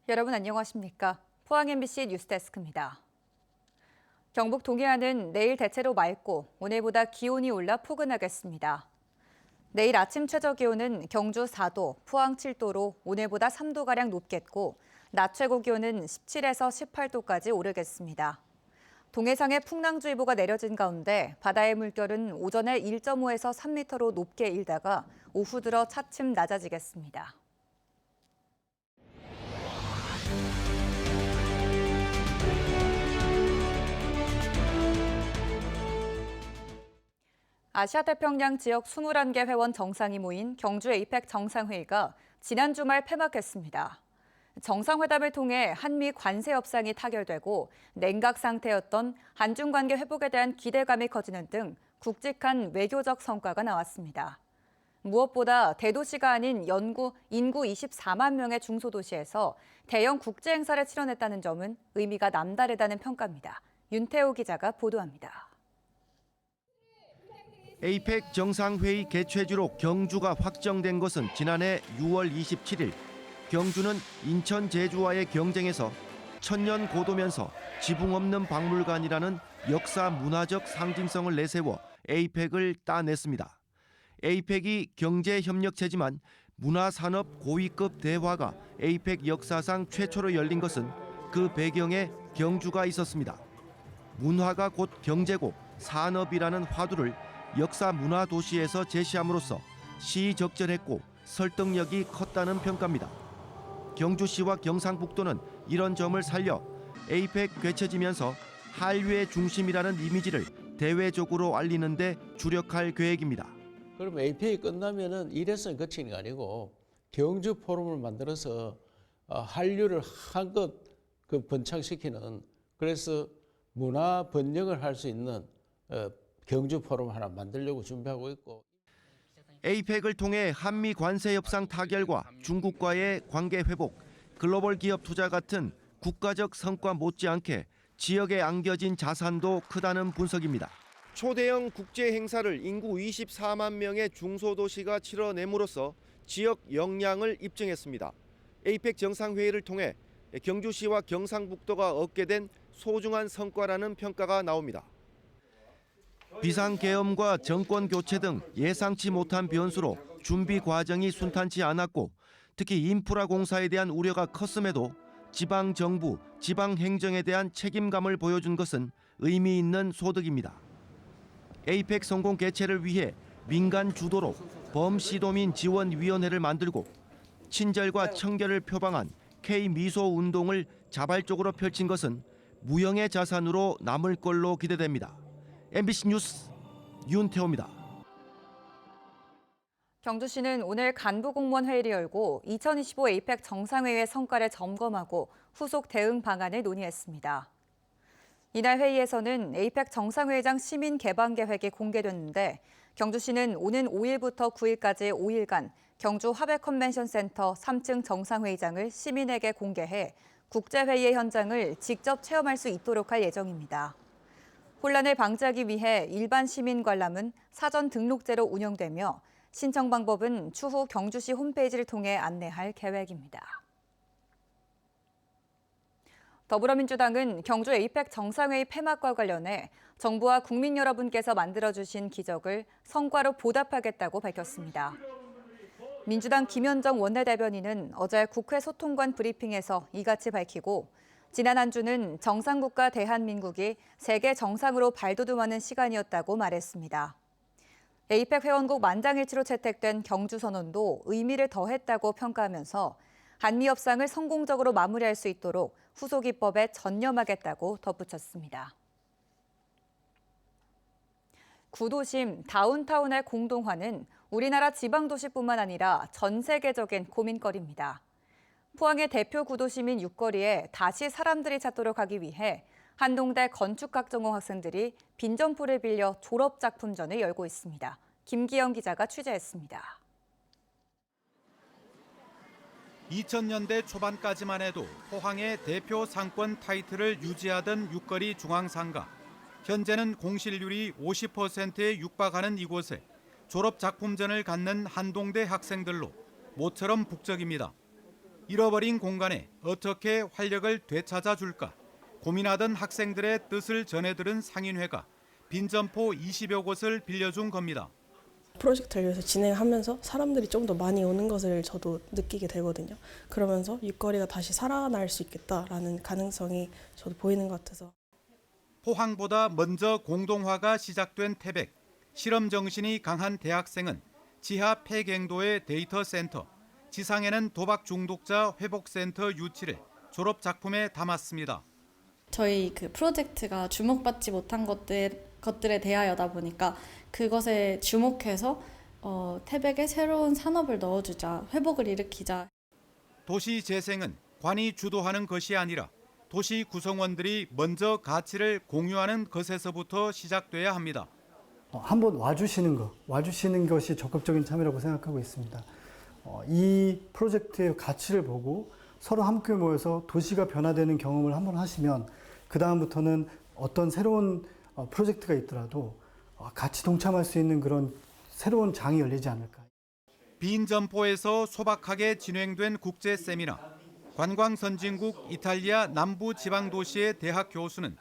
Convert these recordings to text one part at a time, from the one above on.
여러분 안녕하십니까? 포항 MBC 뉴스데스크입니다. 경북 동해안은 내일 대체로 맑고 오늘보다 기온이 올라 포근하겠습니다. 내일 아침 최저 기온은 경주 4도, 포항 7도로 오늘보다 3도가량 높겠고 낮 최고 기온은 17에서 18도까지 오르겠습니다. 동해상에 풍랑주의보가 내려진 가운데 바다의 물결은 오전에 1.5에서 3m로 높게 일다가 오후 들어 차츰 낮아지겠습니다. 아시아태평양 지역 21개 회원 정상이 모인 경주 에이펙 정상회의가 지난 주말 폐막했습니다. 정상회담을 통해 한미 관세 협상이 타결되고 냉각 상태였던 한중 관계 회복에 대한 기대감이 커지는 등 굵직한 외교적 성과가 나왔습니다. 무엇보다 대도시가 아닌 인구 24만 명의 중소도시에서 대형 국제 행사를 치러냈다는 점은 의미가 남다르다는 평가입니다. 윤태호 기자가 보도합니다. 에이펙 정상회의 개최지로 경주가 확정된 것은 지난해 6월 27일. 경주는 인천, 제주와의 경쟁에서 천년 고도면서 지붕 없는 박물관이라는 역사 문화적 상징성을 내세워 에이펙을 따냈습니다. 에이펙이 경제협력체지만 문화산업 고위급 대화가 에이펙 역사상 최초로 열린 것은 그 배경에 경주가 있었습니다. 문화가 곧 경제고 산업이라는 화두를 역사 문화 도시에서 제시함으로써 시적절했고 설득력이 컸다는 평가입니다. 경주시와 경상북도는 이런 점을 살려 에이펙 개최지면서 한류의 중심이라는 이미지를 대외적으로 알리는 데 주력할 계획입니다. 그럼 에이펙이 끝나면은 일회성이 그치는 게 아니고 경주 포럼을 만들어서 한류를 한껏 번창시키는, 그래서 문화 번영을 할 수 있는 경주 포럼 하나 만들려고 준비하고 있고. 에이펙을 통해 한미 관세 협상 타결과 중국과의 관계 회복, 글로벌 기업 투자 같은 국가적 성과 못지않게 지역에 안겨진 자산도 크다는 분석입니다. 초대형 국제 행사를 인구 24만 명의 중소도시가 치러냄으로써 지역 역량을 입증했습니다. 에이펙 정상회의를 통해 경주시와 경상북도가 얻게 된 소중한 성과라는 평가가 나옵니다. 비상계엄과 정권 교체 등 예상치 못한 변수로 준비 과정이 순탄치 않았고 특히 인프라 공사에 대한 우려가 컸음에도 지방정부, 지방행정에 대한 책임감을 보여준 것은 의미 있는 소득입니다. 에이펙 성공 개최를 위해 민간 주도로 범시도민 지원위원회를 만들고 친절과 청결을 표방한 K미소 운동을 자발적으로 펼친 것은 무형의 자산으로 남을 걸로 기대됩니다. MBC 뉴스 윤태호입니다. 경주시는 오늘 간부공무원 회의를 열고 2025 에이펙 정상회의의 성과를 점검하고 후속 대응 방안을 논의했습니다. 이날 회의에서는 에이펙 정상회의장 시민 개방 계획이 공개됐는데 경주시는 오는 5일부터 9일까지 5일간 경주 화백 컨벤션 센터 3층 정상회의장을 시민에게 공개해 국제회의의 현장을 직접 체험할 수 있도록 할 예정입니다. 혼란을 방지하기 위해 일반 시민 관람은 사전 등록제로 운영되며 신청 방법은 추후 경주시 홈페이지를 통해 안내할 계획입니다. 더불어민주당은 경주 에이펙 정상회의 폐막과 관련해 정부와 국민 여러분께서 만들어주신 기적을 성과로 보답하겠다고 밝혔습니다. 민주당 김현정 원내대변인은 어제 국회 소통관 브리핑에서 이같이 밝히고 지난 한 주는 정상국가 대한민국이 세계 정상으로 발돋움하는 시간이었다고 말했습니다. 에이펙 회원국 만장일치로 채택된 경주선언도 의미를 더했다고 평가하면서 한미 협상을 성공적으로 마무리할 수 있도록 후속 입법에 전념하겠다고 덧붙였습니다. 구도심 다운타운의 공동화는 우리나라 지방도시뿐만 아니라 전 세계적인 고민거리입니다. 포항의 대표 구도심인 육거리에 다시 사람들이 찾도록 하기 위해 한동대 건축학전공 학생들이 빈점포를 빌려 졸업작품전을 열고 있습니다. 김기영 기자가 취재했습니다. 2000년대 초반까지만 해도 포항의 대표 상권 타이틀을 유지하던 육거리 중앙상가. 현재는 공실률이 50%에 육박하는 이곳에 졸업작품전을 갖는 한동대 학생들로 모처럼 북적입니다. 잃어버린 공간에 어떻게 활력을 되찾아 줄까 고민하던 학생들의 뜻을 전해들은 상인회가 빈점포 20여 곳을 빌려준 겁니다. 프로젝트를 위해서 진행하면서 사람들이 좀 더 많이 오는 것을 저도 느끼게 되거든요. 그러면서 일거리가 다시 살아날 수 있겠다라는 가능성이 저도 보이는 것 같아서. 포항보다 먼저 공동화가 시작된 태백. 실험 정신이 강한 대학생은 지하 폐갱도의 데이터 센터, 지상에는 도박 중독자 회복센터 유치를 졸업 작품에 담았습니다. 저희 그 프로젝트가 주목받지 못한 것들에 대하여다 보니까 그것에 주목해서 태백에 새로운 산업을 넣어주자, 회복을 일으키자. 도시 재생은 관이 주도하는 것이 아니라 도시 구성원들이 먼저 가치를 공유하는 것에서부터 시작돼야 합니다. 한번 와주시는 것이 적극적인 참여라고 생각하고 있습니다. 이 프로젝트의 가치를 보고 서로 함께 모여서 도시가 변화되는 경험을 한번 하시면 그 다음부터는 어떤 새로운 프로젝트가 있더라도 같이 동참할 수 있는 그런 새로운 장이 열리지 않을까. 빈 점포에서 소박하게 진행된 국제 세미나. 관광 선진국 이탈리아 남부 지방 도시의 대학 교수는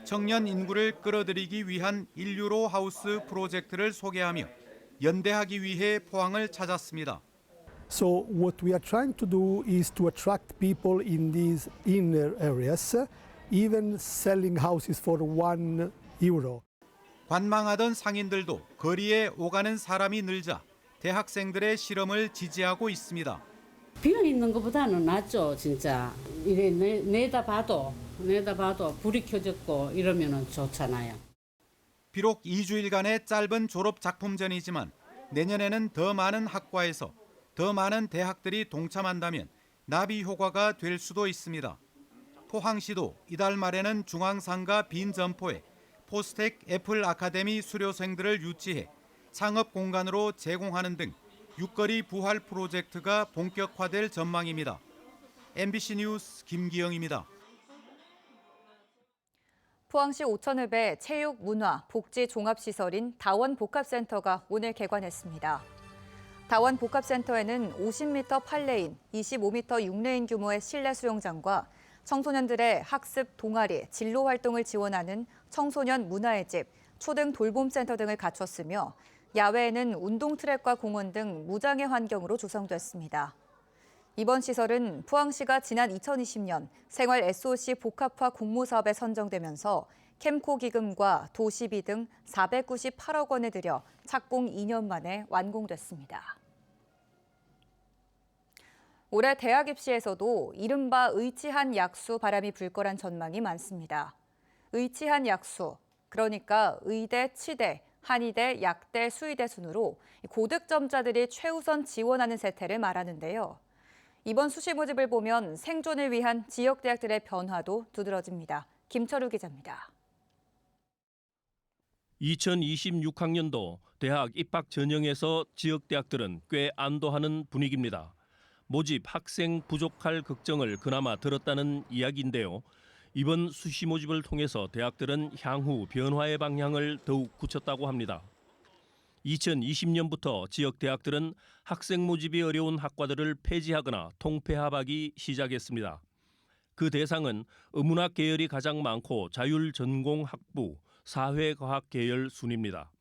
청년 인구를 끌어들이기 위한 인류로 하우스 프로젝트를 소개하며 연대하기 위해 포항을 찾았습니다. So what we are trying to do is to attract people in these inner areas, even selling houses for €1. 관망하던 상인들도 거리에 오가는 사람이 늘자 대학생들의 실험을 지지하고 있습니다. 비어 있는 것보다는 낫죠, 진짜. 이래 내다 봐도 불이 켜졌고 이러면은 좋잖아요. 비록 2주일간의 짧은 졸업 작품전이지만 내년에는 더 많은 학과에서 더 많은 대학들이 동참한다면 나비 효과가 될 수도 있습니다. 포항시도 이달 말에는 중앙상가 빈 점포에 포스텍 애플 아카데미 수료생들을 유치해 창업 공간으로 제공하는 등 육거리 부활 프로젝트가 본격화될 전망입니다. MBC 뉴스 김기영입니다. 포항시 오천읍의 체육, 문화, 복지 종합시설인 다원복합센터가 오늘 개관했습니다. 다원복합센터에는 50m 8레인, 25m 6레인 규모의 실내 수영장과 청소년들의 학습, 동아리, 진로 활동을 지원하는 청소년 문화의 집, 초등 돌봄센터 등을 갖췄으며 야외에는 운동 트랙과 공원 등 무장의 환경으로 조성됐습니다. 이번 시설은 포항시가 지난 2020년 생활 SOC 복합화 공모 사업에 선정되면서 캠코 기금과 도시비 등 498억 원을 들여 착공 2년 만에 완공됐습니다. 올해 대학 입시에서도 이른바 의치한 약수 바람이 불 거란 전망이 많습니다. 의치한 약수, 그러니까 의대, 치대, 한의대, 약대, 수의대 순으로 고득점자들이 최우선 지원하는 세태를 말하는데요. 이번 수시 모집을 보면 생존을 위한 지역 대학들의 변화도 두드러집니다. 김철우 기자입니다. 2026학년도 대학 입학 전형에서 지역 대학들은 꽤 안도하는 분위기입니다. 모집 학생 부족할 걱정을 그나마 들었다는 이야기인데요. 이번 수시 모집을 통해서 대학들은 향후 변화의 방향을 더욱 굳혔다고 합니다. 2020년부터 지역 대학들은 학생 모집이 어려운 학과들을 폐지하거나 통폐합하기 시작했습니다. 그 대상은 의문학 계열이 가장 많고 자율 전공 학부, 사회과학 계열 순입니다.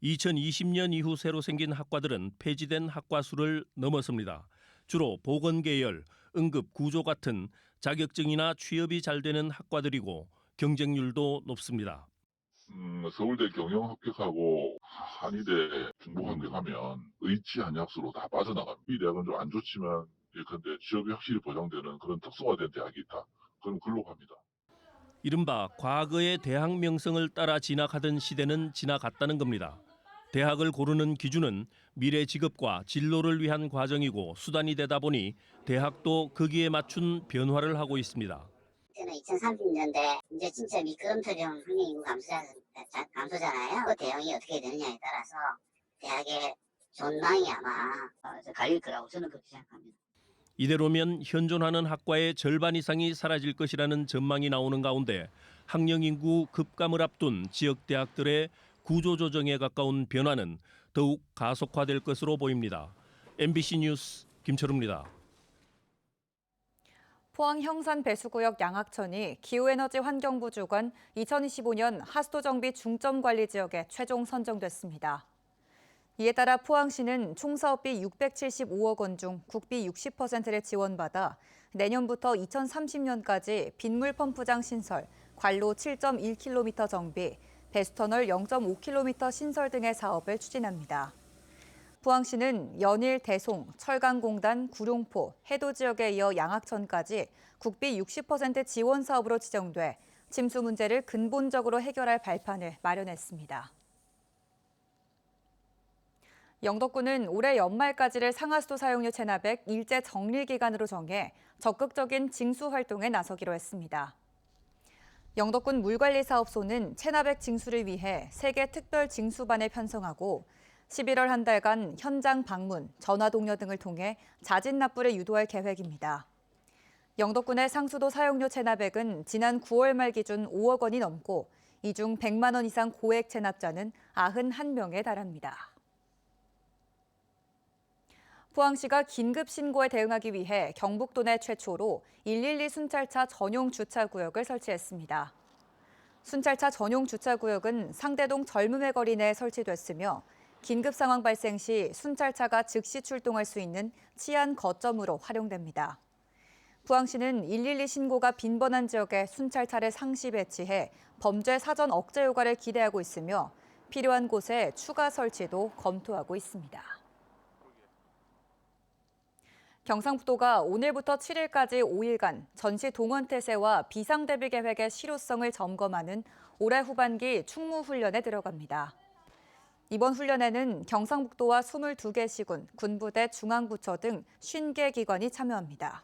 2020년 이후 새로 생긴 학과들은 폐지된 학과 수를 넘어섭니다. 주로 보건 계열, 응급 구조 같은 자격증이나 취업이 잘 되는 학과들이고 경쟁률도 높습니다. 서울대 경영 합격하고 한의대 중복 합격하면 의치한 약수로 다 빠져나갑니다. 이 대학은 좀 안 좋지만 예컨대 취업이 확실히 보장되는 그런 특성화된 대학이 있다. 그럼 글로 갑니다. 이른바 과거의 대학 명성을 따라 진학하던 시대는 지나갔다는 겁니다. 대학을 고르는 기준은 미래 직업과 진로를 위한 과정이고 수단이 되다 보니 대학도 거기에 맞춘 변화를 하고 있습니다. 2030년대 이제 진짜 미끄럼틀형 학령 인구 감소잖아요. 그 대응이 어떻게 되느냐에 따라서 대학의 전망이 아마 갈릴 거라고 저는 그렇게 생각합니다. 이대로면 현존하는 학과의 절반 이상이 사라질 것이라는 전망이 나오는 가운데 학령 인구 급감을 앞둔 지역 대학들의 구조조정에 가까운 변화는 더욱 가속화될 것으로 보입니다. MBC 뉴스 김철우입니다. 포항 형산 배수구역 양악천이 기후에너지 환경부 주관 2025년 하수도 정비 중점 관리 지역에 최종 선정됐습니다. 이에 따라 포항시는 총 사업비 675억 원 중 국비 60%를 지원받아 내년부터 2030년까지 빗물 펌프장 신설, 관로 7.1km 정비, 배수터널 0.5km 신설 등의 사업을 추진합니다. 포항시는 연일, 대송, 철강공단, 구룡포, 해도 지역에 이어 양악천까지 국비 60% 지원 사업으로 지정돼 침수 문제를 근본적으로 해결할 발판을 마련했습니다. 영덕군은 올해 연말까지를 상하수도 사용료 체납액 일제 정리 기간으로 정해 적극적인 징수 활동에 나서기로 했습니다. 영덕군 물관리사업소는 체납액 징수를 위해 3개 특별 징수반을 편성하고 11월 한 달간 현장 방문, 전화 동료 등을 통해 자진 납부를 유도할 계획입니다. 영덕군의 상수도 사용료 체납액은 지난 9월 말 기준 5억 원이 넘고 이 중 100만 원 이상 고액 체납자는 91명에 달합니다. 포항시가 긴급 신고에 대응하기 위해 경북도 내 최초로 112 순찰차 전용 주차구역을 설치했습니다. 순찰차 전용 주차구역은 상대동 젊음의 거리 내에 설치됐으며 긴급 상황 발생 시 순찰차가 즉시 출동할 수 있는 치안 거점으로 활용됩니다. 포항시는 112 신고가 빈번한 지역에 순찰차를 상시 배치해 범죄 사전 억제 효과를 기대하고 있으며 필요한 곳에 추가 설치도 검토하고 있습니다. 경상북도가 오늘부터 7일까지 5일간 전시 동원태세와 비상대비 계획의 실효성을 점검하는 올해 후반기 충무훈련에 들어갑니다. 이번 훈련에는 경상북도와 22개 시군, 군부대, 중앙부처 등 50개 기관이 참여합니다.